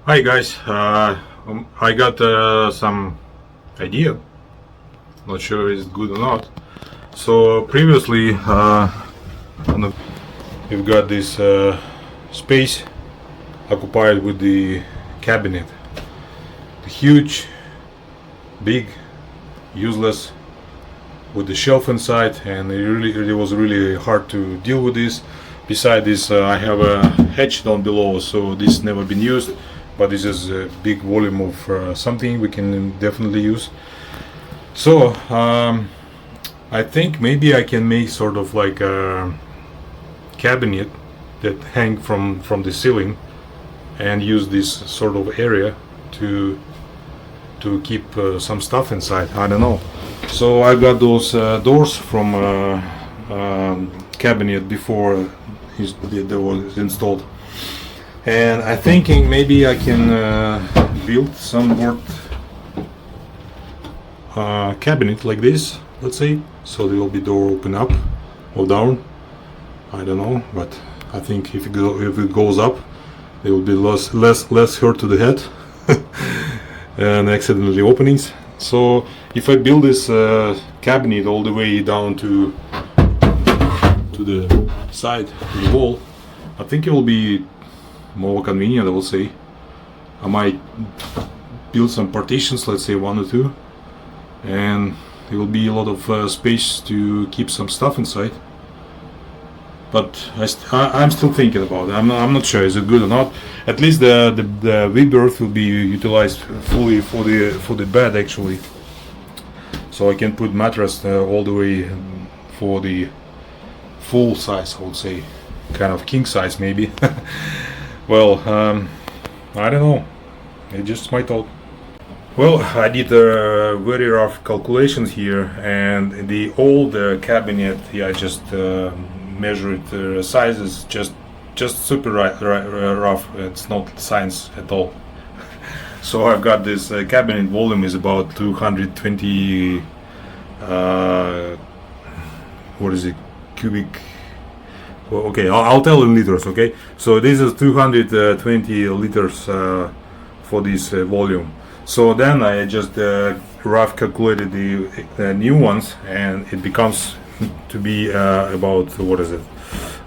Hi guys, I got some idea. Not sure it's good or not. So previously, we've got this space occupied with the cabinet, the huge, big, useless, with the shelf inside, and it was really hard to deal with this. Besides this, I have a hatch down below, so this never been used. But this is a big volume of something we can definitely use. So I think maybe I can make sort of like a cabinet that hang from the ceiling and use this sort of area to keep some stuff inside. I don't know. So I got those doors from cabinet before they was installed, and I'm thinking maybe I can build some board cabinet like this, let's say. So there will be door open up or down. I don't know, but I think if it goes up, there will be less hurt to the head and accidentally openings. So if I build this cabinet all the way down to the side of the wall, I think it will be more convenient, I will say. I might build some partitions, let's say 1 or 2, and there will be a lot of space to keep some stuff inside. But I'm still thinking about it. I'm not sure is it good or not. At least the V-berth will be utilized fully for the bed actually. So I can put mattress all the way for the full size, I would say, kind of king size maybe. Well, I don't know. It's just my thought. Well, I did very rough calculations here, and the old cabinet, yeah, I just measured sizes, just super rough. It's not science at all. So I've got this cabinet volume is about 220. What is it? Cubic. Well, okay, I'll tell in liters. Okay, so this is 220 liters for this volume. So then I just rough calculated the new ones, and it becomes to be about, what is it,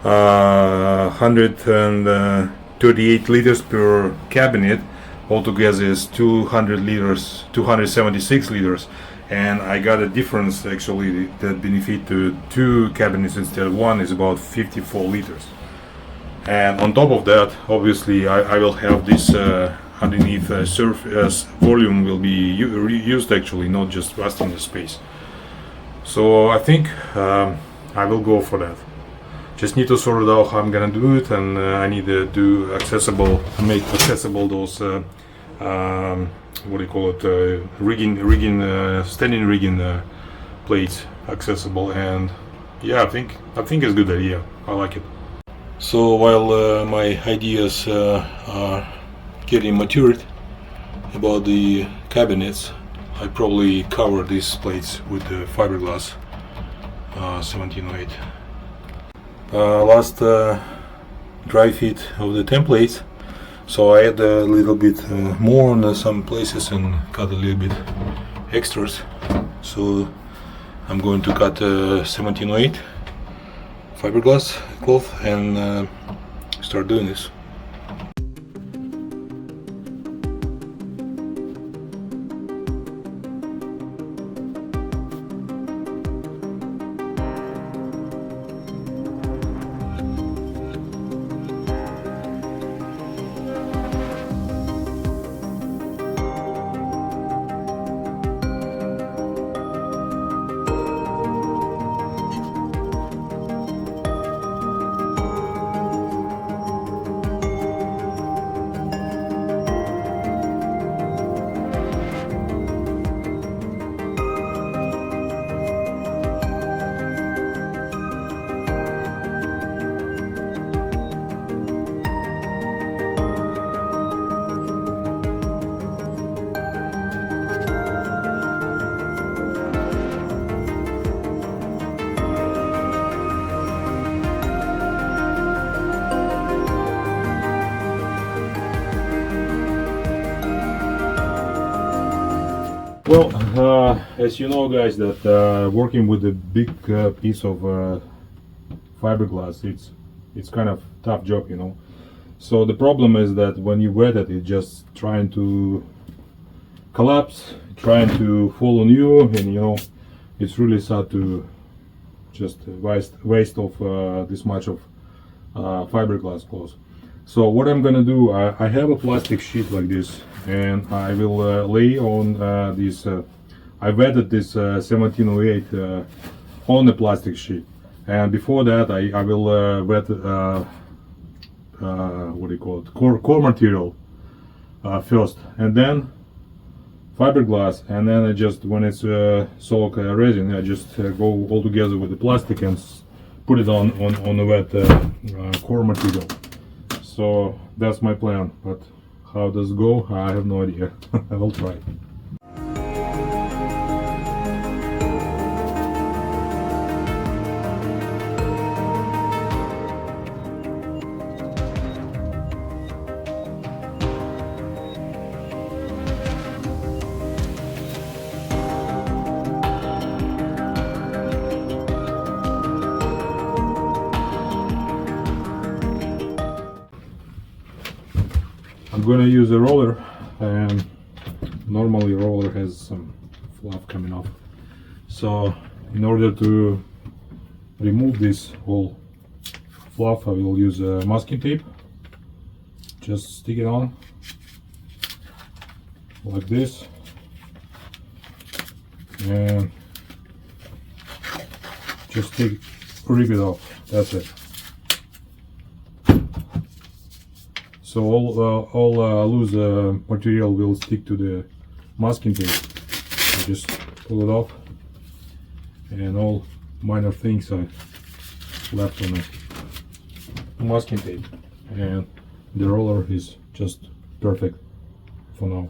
138 liters per cabinet. Altogether is 200 liters, 276 liters, and I got a difference actually that benefit to 2 cabinets instead of 1 is about 54 liters. And on top of that, obviously I will have this underneath surface volume will be used actually, not just wasting the space. So I think I will go for that. Just need to sort it out how I'm gonna do it, and I need to make accessible those what do you call it, standing rigging plates accessible. And yeah, I think it's a good idea. I like it. So while my ideas are getting matured about the cabinets, I probably cover these plates with the fiberglass 1708. Last dry fit of the templates, so I add a little bit more on some places and cut a little bit extras. So I'm going to cut 1708 fiberglass cloth and start doing this. Well, as you know, guys, that working with a big piece of fiberglass, it's kind of tough job, you know. So the problem is that when you wet it, it's just trying to collapse, trying to fall on you, and you know, it's really sad to just waste of this much of fiberglass clothes. So what I'm gonna do, I have a plastic sheet like this, and I will lay on this. I wetted this 1708 on the plastic sheet, and before that I will wet what do you call it, core material first, and then fiberglass, and then I just, when it's soak resin, I just go all together with the plastic and put it on the wet core material. So that's my plan, but how does it go, I have no idea. I will try. I'm gonna use a roller, and normally roller has some fluff coming off. So in order to remove this whole fluff, I will use masking tape. Just stick it on like this, and just rip it off. That's it. So all loose material will stick to the masking tape. I just pull it off, and all minor things are left on the masking tape, and the roller is just perfect for now.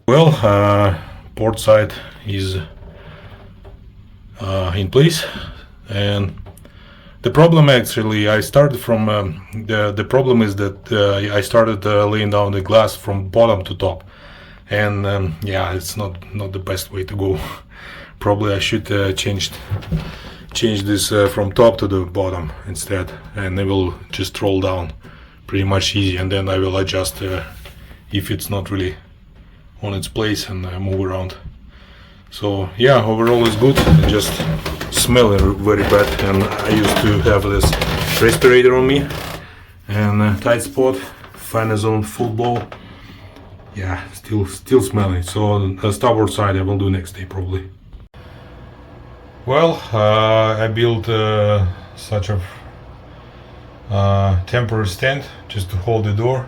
Well, port side is in place, and the problem actually, I started from the problem is that I started laying down the glass from bottom to top, and yeah, it's not the best way to go. Probably I should change this from top to the bottom instead, and it will just roll down pretty much easy, and then I will adjust if it's not really on its place, and move around. So yeah, overall it's good. I just smell it very bad, and I used to have this respirator on me, and tight spot, fan is on full blow. Yeah, still smelling. So the starboard side I will do next day probably. Well, I built such a temporary stand just to hold the door,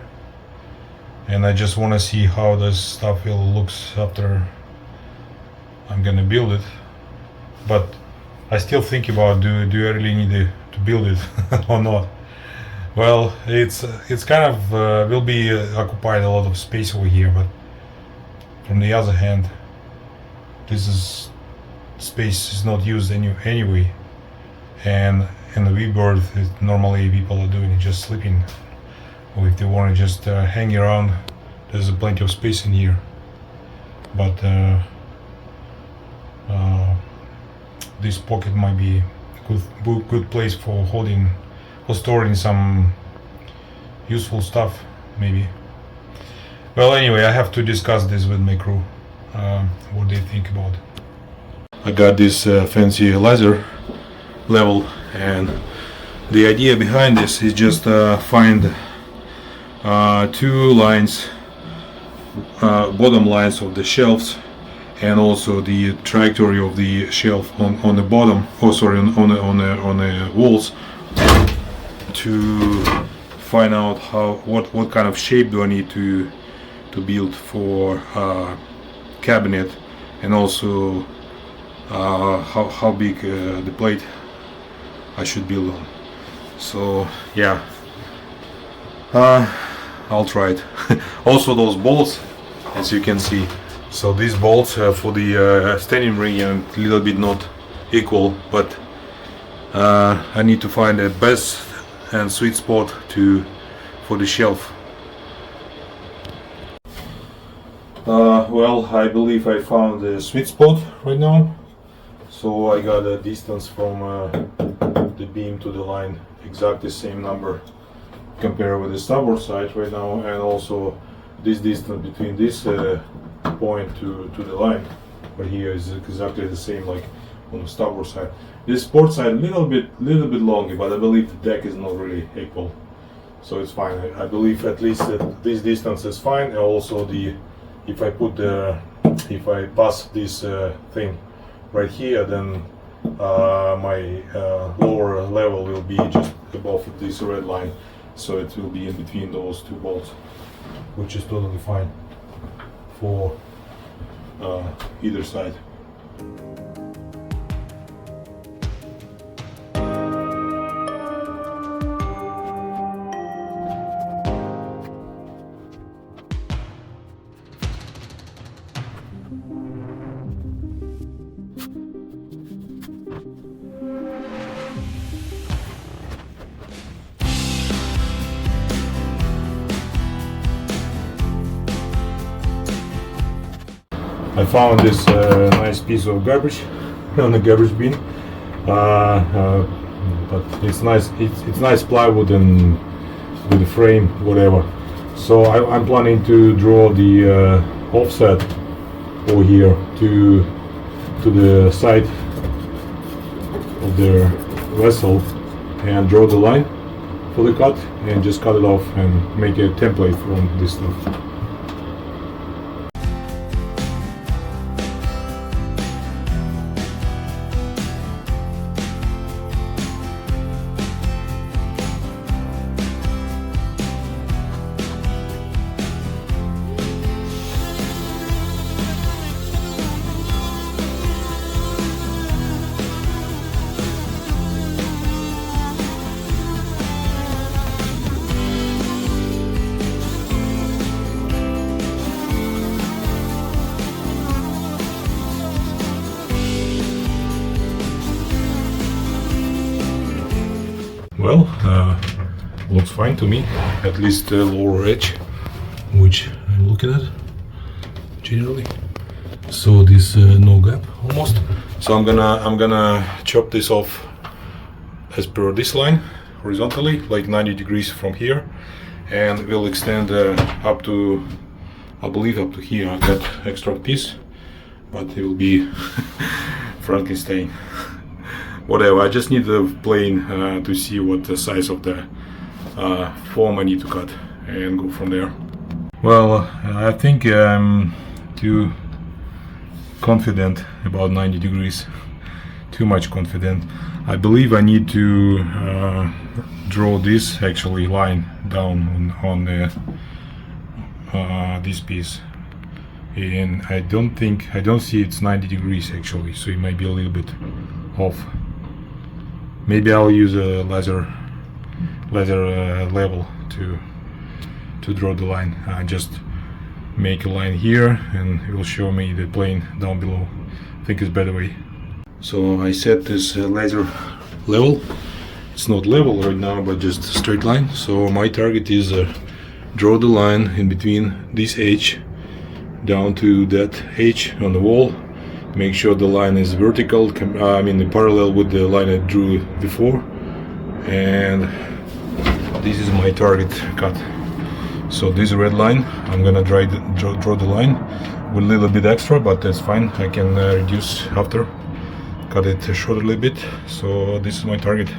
and I just want to see how this stuff will looks after I'm gonna build it. But I still think about do I really need to build it or not. Well, it's kind of will be occupied a lot of space over here, but from the other hand, this is space is not used anyway, and in the V-berth normally people are doing just sleeping, or if they want to just hang around, there's plenty of space in here. But this pocket might be good place for holding or storing some useful stuff, maybe. Well, anyway, I have to discuss this with my crew, what they think about it. I got this fancy laser level, and the idea behind this is just find two lines, bottom lines of the shelves, and also the trajectory of the shelf on the bottom, on the walls, to find out what kind of shape do I need to build for cabinet, and also how big the plate I should build on. So yeah, I'll try it. Also those bolts, as you can see, so these bolts for the standing ring are a little bit not equal, but I need to find the best and sweet spot for the shelf. Well, I believe I found the sweet spot right now. So I got a distance from the beam to the line, exactly the same number compared with the starboard side right now, and also this distance between this point to the line right here is exactly the same like on the starboard side. This port side a little bit longer, but I believe the deck is not really equal, so it's fine. I believe at least that this distance is fine, and also if I pass this thing right here, then my lower level will be just above this red line, so it will be in between those two bolts, which is totally fine for either side. I found this nice piece of garbage on the garbage bin, but it's nice. It's nice plywood and with the frame, whatever. So I'm planning to draw the offset over here to the side of the vessel and draw the line for the cut, and just cut it off and make a template from this stuff. Well, looks fine to me, at least the lower edge, which I'm looking at generally. So this no gap almost. So I'm gonna chop this off as per this line horizontally, like 90 degrees from here, and we'll extend up to, I believe up to here. I got extra piece, but it will be Frankenstein. Whatever, I just need the plane to see what the size of the form I need to cut, and go from there. Well, I think I'm too confident about 90 degrees, too much confident. I believe I need to draw this actually line down on the this piece, and I don't see it's 90 degrees actually, so it might be a little bit off. Maybe I'll use a laser level to draw the line. Just make a line here, and it will show me the plane down below. I think it's a better way. So I set this laser level. It's not level right now, but just a straight line. So my target is draw the line in between this edge down to that edge on the wall, make sure the line is vertical, I mean parallel with the line I drew before. And this is my target cut. So this red line, I'm gonna draw the line with a little bit extra, but that's fine. I can reduce after, cut it short a little bit. So this is my target.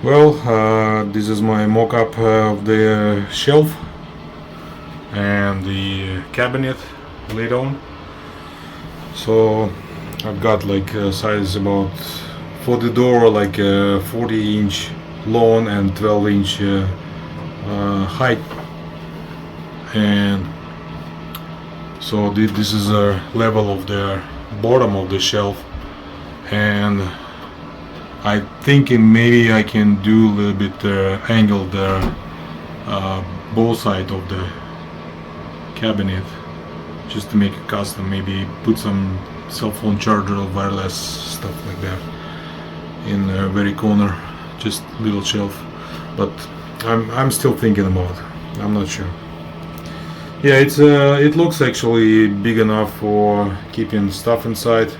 Well, this is my mock-up of the shelf and the cabinet laid on. So I've got like a size about for the door like 40-inch long and 12-inch height, and so this is a level of the bottom of the shelf, and I thinking maybe I can do a little bit angle the both side of the cabinet just to make it custom, maybe put some cell phone charger or wireless stuff like that in the very corner, just little shelf. But I'm still thinking about it. I'm not sure. Yeah, it looks actually big enough for keeping stuff inside,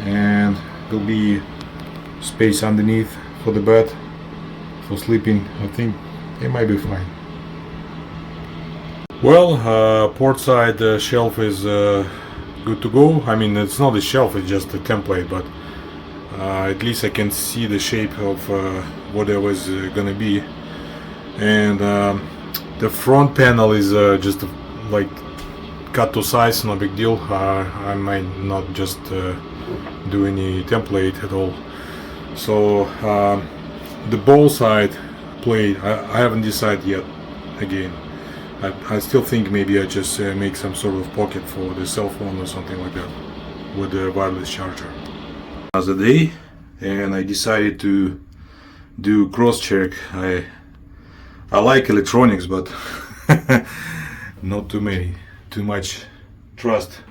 and there'll be space underneath for the bed for sleeping. I think it might be fine. Well, port side shelf is good to go. I mean, it's not a shelf, it's just a template, but at least I can see the shape of what it was gonna be. And the front panel is just like cut to size, no big deal. I might not just do any template at all. So the ball side plate, I haven't decided yet. Again, I still think maybe I just make some sort of pocket for the cell phone or something like that with the wireless charger. Another day, and I decided to do cross check. I like electronics, but not too much trust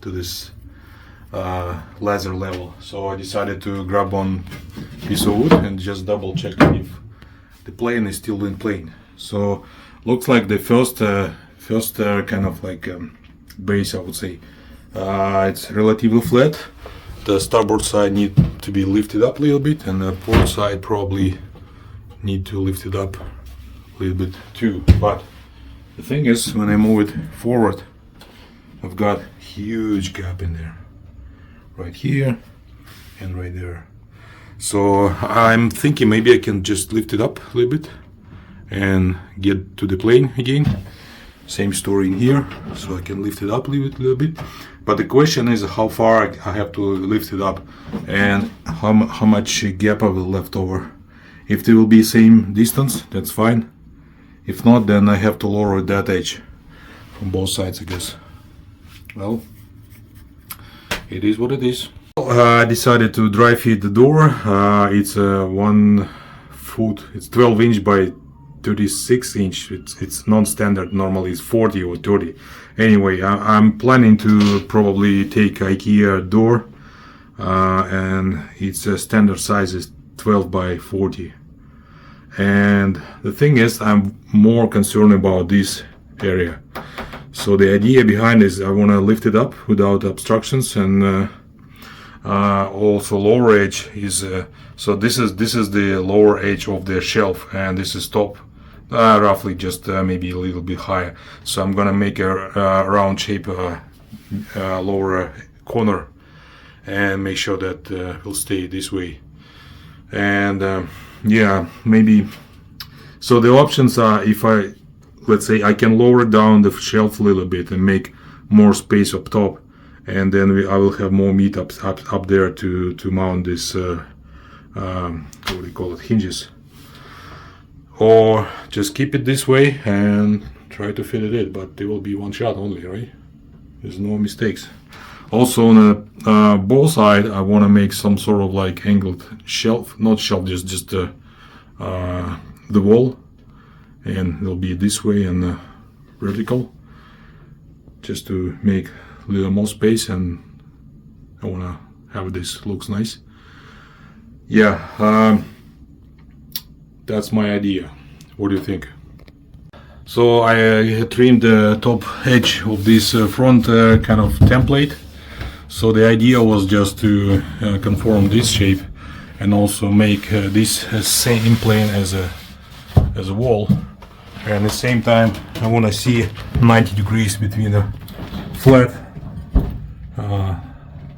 to this laser level. So I decided to grab one piece of wood and just double check if the plane is still in plane. So looks like the first kind of like base, I would say, it's relatively flat. The starboard side need to be lifted up a little bit, and the port side probably need to lift it up a little bit too. But the thing is, when I move it forward, I've got huge gap in there, right here and right there. So I'm thinking maybe I can just lift it up a little bit and get to the plane again. Same story in here, so I can lift it up a little bit. But the question is how far I have to lift it up and how much gap I will left over. If they will be same distance, that's fine. If not, then I have to lower that edge from both sides, I guess. Well, it is what it is. I decided to dry fit the door. It's 1 foot, it's 12 inch by 36 inch. It's non-standard. Normally it's 40 or 30. Anyway, I'm planning to probably take IKEA door, and its standard size is 12 by 40. And the thing is, I'm more concerned about this area. So the idea behind is I want to lift it up without obstructions, and also lower edge is so this is the lower edge of the shelf, and this is top, roughly just maybe a little bit higher. So I'm gonna make a round shape lower corner and make sure that will stay this way. And yeah, maybe so the options are, if let's say I can lower down the shelf a little bit and make more space up top, and then I will have more meat up there to mount this what do you call it, hinges, or just keep it this way and try to fit it in, but there will be one shot only, right? There's no mistakes. Also on the both side I want to make some sort of like angled shelf, not shelf, just the wall, and it'll be this way and vertical, just to make a little more space, and I want to have this looks nice. Yeah, that's my idea. What do you think? So I trimmed the top edge of this front kind of template. So the idea was just to conform this shape and also make this same plane as a wall. And at the same time I want to see 90 degrees between the flat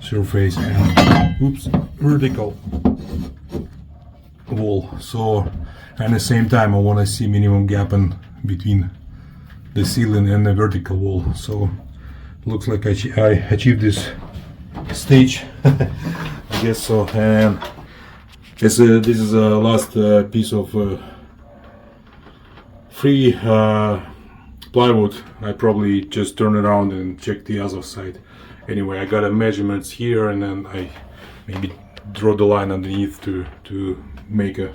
surface and vertical wall. So at the same time I want to see minimum gap in between the ceiling and the vertical wall. So it looks like I achieved this stage. I guess so. And this is the last piece of free plywood. I probably just turn around and check the other side. Anyway, I got a measurements here, and then I maybe draw the line underneath to make a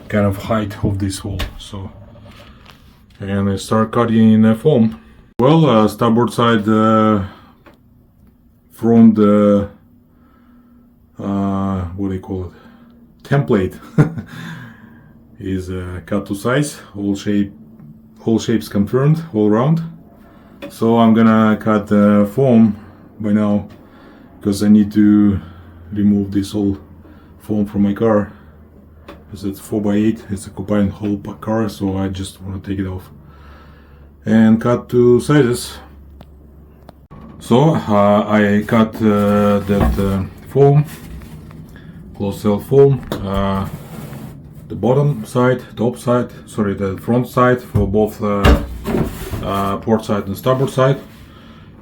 kind of height of this wall. So, and I start cutting in foam. Well, starboard side from the what do you call it, template is cut to size, all shapes confirmed all around. So I'm gonna cut the foam by now, because I need to remove this whole foam from my car, because it's 4x8, it's a combined whole car, so I just want to take it off and cut to sizes. So I cut that foam, closed cell foam, the bottom side, the front side for both port side and starboard side.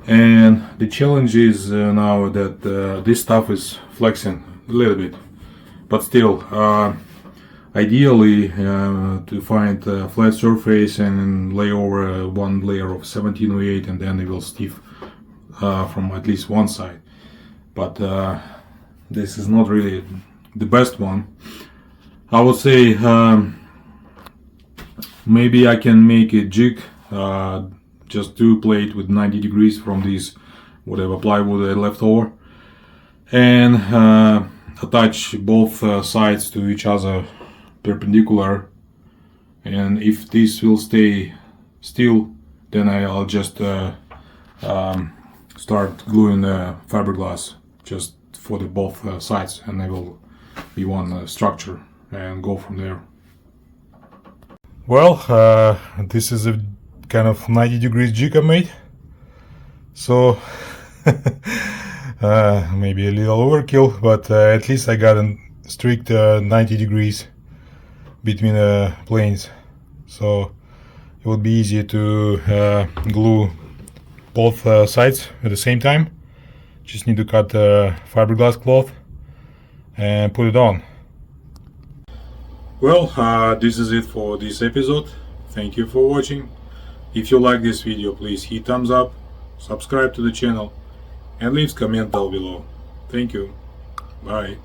And the challenge is now that this stuff is flexing a little bit, but still ideally to find a flat surface and lay over one layer of 1708, and then it will stiff from at least one side. But this is not really the best one. I would say maybe I can make a jig, just two plate with 90 degrees from these whatever plywood I left over, and attach both sides to each other perpendicular. And if this will stay still, then I'll just start gluing fiberglass just for the both sides, and they will be one structure, and go from there. Well, this is a kind of 90 degrees jig I made, so maybe a little overkill, but at least I got a strict 90 degrees between the planes. so it would be easier to glue both sides at the same time. Just need to cut fiberglass cloth and put it on. Well, this is it for this episode. Thank you for watching. If you like this video, please hit thumbs up, subscribe to the channel, and leave comment down below. Thank you. Bye.